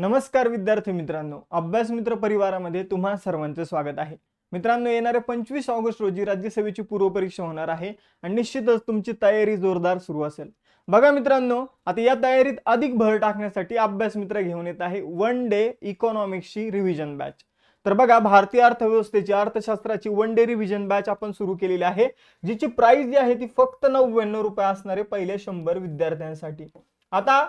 नमस्कार विद्यार्थी मित्रांनो, अभ्यास मित्र परिवारामध्ये तुम्हा सर्वांचे स्वागत आहे. मित्रांनो, येणाऱ्या 25 ऑगस्ट रोजी राज्यसेवेची पूर्वपरीक्षा होणार आहे आणि निश्चितच तुमची तयारी जोरदार सुरू असेल. बघा मित्रांनो, आता या तयारीत अधिक भर टाकण्यासाठी अभ्यास मित्र घेऊन येत आहे वन डे इकॉनॉमिक्सची रिव्हिजन बॅच. तर बघा, भारतीय अर्थव्यवस्थेची अर्थशास्त्राची वन डे रिव्हिजन बॅच आपण सुरू केलेली आहे, जिची प्राइस जी आहे ती फक्त 99 रुपये असणार आहे पहिल्या 100 विद्यार्थ्यांसाठी. आता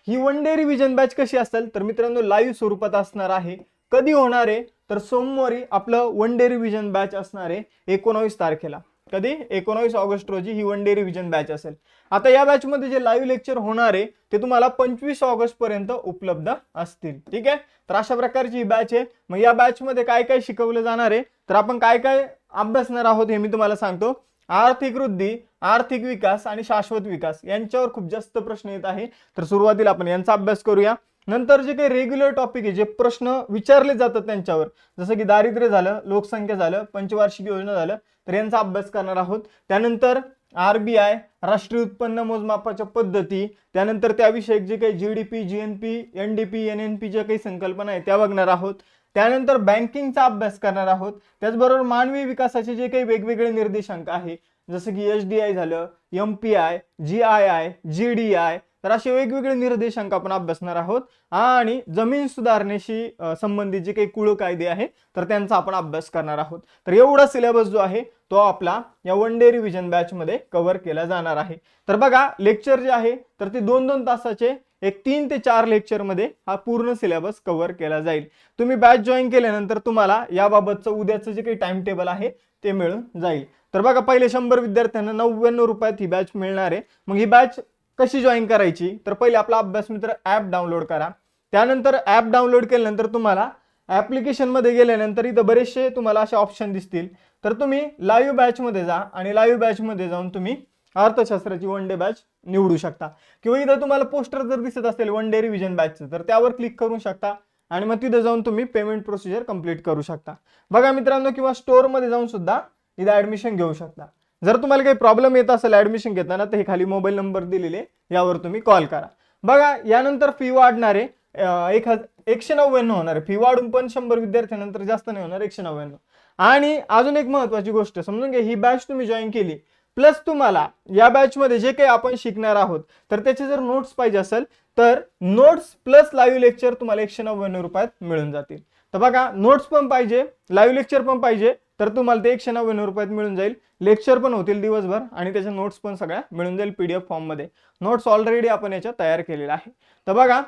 ही वन डे रिव्हिजन बॅच कशी असेल तर मित्रांनो, लाईव्ह स्वरूपात असणार आहे. कधी होणार आहे तर सोमवारी आपलं वन डे रिव्हिजन बॅच असणार आहे 19 तारखेला. कधी? 19 ऑगस्ट रोजी ही वन डे रिव्हिजन बॅच असेल. आता या बॅच मध्ये जे लाईव्ह लेक्चर होणार आहे ते तुम्हाला 25 ऑगस्ट पर्यंत उपलब्ध असतील. ठीक आहे, तर अशा प्रकारची ही बॅच आहे. मग या बॅच मध्ये काय काय शिकवलं जाणार आहे, तर आपण काय काय अभ्यासणार आहोत हे मी तुम्हाला सांगतो. आर्थिक वृद्धी, आर्थिक विकास आणि शाश्वत विकास यांच्यावर खूप जास्त प्रश्न येत आहे, तर सुरुवातीला आपण यांचा अभ्यास करूया. नंतर जे काही रेग्युलर टॉपिक आहे, जे प्रश्न विचारले जातात त्यांच्यावर, जसं की दारिद्र्य झालं, लोकसंख्या झालं, पंचवार्षिक योजना झालं, तर यांचा अभ्यास करणार आहोत. त्यानंतर RBI, राष्ट्रीय उत्पन्न मोजमापाच्या पद्धती, त्यानंतर त्याविषयी जे काही GDP, GNP, NDP, NNP ज्या काही संकल्पना आहेत त्या बघणार आहोत. त्यानंतर बँकिंगचा अभ्यास करणार आहोत. त्याचबरोबर मानवी विकासाचे जे काही वेगवेगळे निर्देशांक आहे, जसं की SDI झालं, MPI, GII, GDI, तर असे वेगवेगळे निर्देशांक आपण अभ्यासणार आहोत. आणि जमीन सुधारणेशी संबंधित जे काही कुळ कायदे आहे तर त्यांचा आपण अभ्यास करणार आहोत. तर एवढा सिलेबस जो आहे तो आपला या वन डे रिव्हिजन बॅच मध्ये कव्हर केला जाणार आहे. तर बघा, लेक्चर जे आहे तर ते 2-2 तासाचे, एक 3 ते 4 लेक्चर मध्ये हा पूर्ण सिलेबस कव्हर केला जाईल. तुम्ही बॅच जॉईन केल्यानंतर तुम्हाला याबाबतचं उद्याचं जे काही टाइम टेबल आहे ते मिळून जाईल. तर बघा, पहिले 100 विद्यार्थ्यांना 99 रुपयात ही बॅच मिळणार आहे. मग ही बॅच कशी जॉईन करायची, तर पहिले आपला अभ्यास मित्र ऍप डाउनलोड करा. त्यानंतर ऍप डाउनलोड केल्यानंतर तुम्हाला ऍप्लिकेशन मध्ये गेल्यानंतर इथं बरेचसे तुम्हाला असे ऑप्शन दिसतील. तर तुम्ही लाईव्ह बॅच मध्ये जा आणि लाईव्ह बॅच मध्ये जाऊन तुम्ही अर्थशास्त्राची वन डे बॅच निवडू शकता. किंवा इथं तुम्हाला पोस्टर जर दिसत असेल वन डे रिव्हिजन बॅचचं, तर त्यावर क्लिक करू शकता आणि मग तिथे जाऊन तुम्ही पेमेंट प्रोसिजर कंप्लीट करू शकता. बघा मित्रांनो, किंवा स्टोअर मध्ये जाऊन सुद्धा इथं ऍडमिशन घेऊ शकता. जर तुम्हाला काही प्रॉब्लेम येत असेल ऍडमिशन घेताना, तर हे खाली मोबाईल नंबर दिलेले यावर तुम्ही कॉल करा. बघा, यानंतर फी वाढणारे 199 होणार आहे. फी वाढून पण 100 विद्यार्थ्यांनंतर जास्त नाही होणार, 199. आणि अजून एक महत्वाची गोष्ट समजून घ्या, ही बॅच तुम्ही जॉईन केली प्लस तुम्हाला या बॅच मध्ये जे काही आपण शिकणार आहोत तर त्याचे जर नोट्स पाहिजे असेल तर नोट्स प्लस लाईव्ह लेक्चर तुम्हाला 199 रुपयात मिळून जातील. तर बघा, नोट्स पण पाहिजे, लाईव्ह लेक्चर पण पाहिजे, तर तुम्हाला ते 199 रुपयात मिळून जाईल. लेक्चर पण होतील दिवसभर आणि त्याच्या नोट्स पण सगळ्या मिळून जाईल PDF फॉर्म मध्ये. नोट्स ऑलरेडी आपण याच्या तयार केलेला आहे. तर बघा,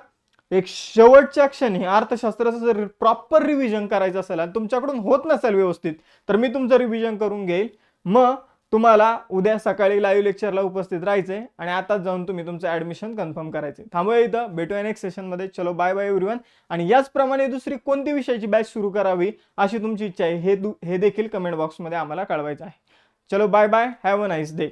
एक शेवटच्या क्षणी अर्थशास्त्राचं जर प्रॉपर रिव्हिजन करायचं असेल आणि तुमच्याकडून होत नसेल व्यवस्थित, तर मी तुमचं रिव्हिजन करून घेईल. मग तुम्हाला उद्या सकाळी लाईव्ह लेक्चरला उपस्थित राहायचंय आणि आताच जाऊन तुम्ही तुमचं ऍडमिशन कन्फर्म करायचे. थांबूया इथं, भेटूया नेक्स्ट सेशन मध्ये. चलो, बाय बाय एव्हरीवन. आणि याचप्रमाणे दुसरी कोणती विषयाची बॅच सुरू करावी अशी तुमची इच्छा आहे हे देखील कमेंट बॉक्समध्ये आम्हाला कळवायचं आहे. चलो, bye bye, have a nice day.